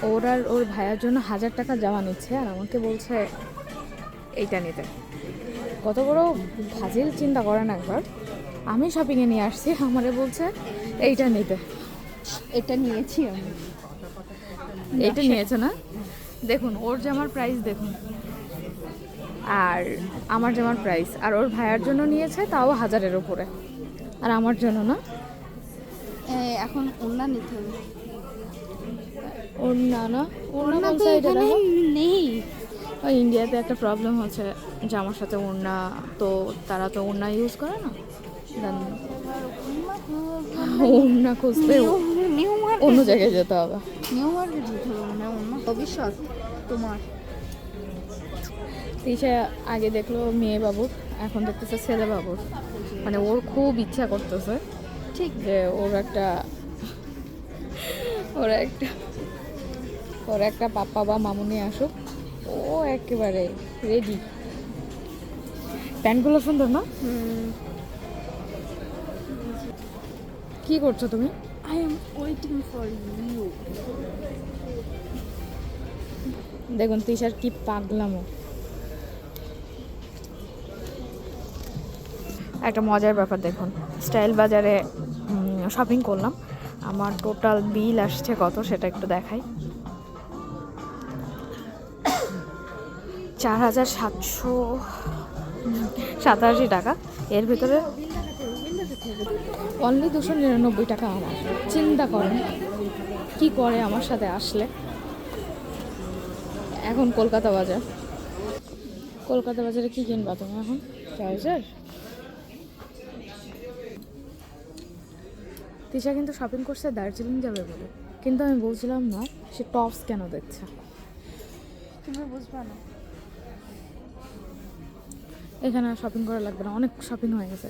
ওর আর ওর ভাইয়ের জন্য 1000 টাকা জমা নিচ্ছে, আর আমাকে বলছে এইটা নিতে। কত বড় ফাজিল চিন্তা করেন একবার। আমি শপিংয়ে নিয়ে আসছি, আমারে বলছে এইটা নিতে। এটা নিয়েছি আমি। এইটা নিয়েছে না? দেখুন ওর জামার প্রাইস দেখুন, আর আমার জামার প্রাইস। আর ওর ভাইয়ের জন্য নিয়েছে তাও 1000-এর উপরে, আর আমার জন্য না। এখন ওড়না নিতে হবে। ওড়না না, ওড়না ওড়না কোন তো সাইডে এখানে দেখো? নেই। ওই ইন্ডিয়াতে একটা প্রবলেম হচ্ছে, জামার সাথে ওড়না, তো তারা তো ওড়না ইউজ করে না। দেন ওড়না খুঁজতে নিউ অন্য মার্কেট, জায়গায় যেতে হবে। নিউ মার্কেট যেতে হবে মানে ওড়না। ভবিষ্যৎ তোমার। তিশা আগে দেখলো মেয়ে বাবুর, এখন দেখতেছে ছেলে বাবুর। মানে ওর খুব ইচ্ছা করতেছে ঠিক যে ওর একটা ওর একটা পাপ্পা বা মামুনি আসুক। ও একেবারে রেডি। প্যান্টগুলো সুন্দর না? কি করছো তুমি? I am waiting for you. দেখুন তিশার কি পাগলামো। একটা মজার ব্যাপার দেখুন, স্টাইল বাজারে শপিং করলাম, আমার টোটাল বিল আসছে কত সেটা একটু দেখাই। 4787 টাকা। এর ভিতরে অনলি 299 টাকা আমার। চিন্তা করেন কি করে আমার সাথে আসলে। এখন কলকাতা বাজারে কি কিনবা তুমি এখন? ট্রাউজার। তিশা কিন্তু শপিং করছে দার্জিলিং যাবে বলে, কিন্তু আমি বলছিলাম না সে টপস কেন দেখছে। তুমি বুঝবা না। এখানে শপিং করা লাগবে না, অনেক শপিং হয়ে গেছে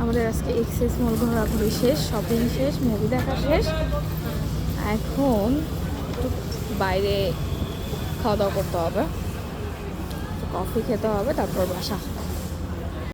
আমাদের। আজকে এক্সেস মল ঘোরাঘুরি শেষ, শপিং শেষ, মুভি দেখা শেষ। এখন একটু বাইরে খাওয়া দাওয়া করতে হবে, কফি খেতে হবে, তারপর বাসা।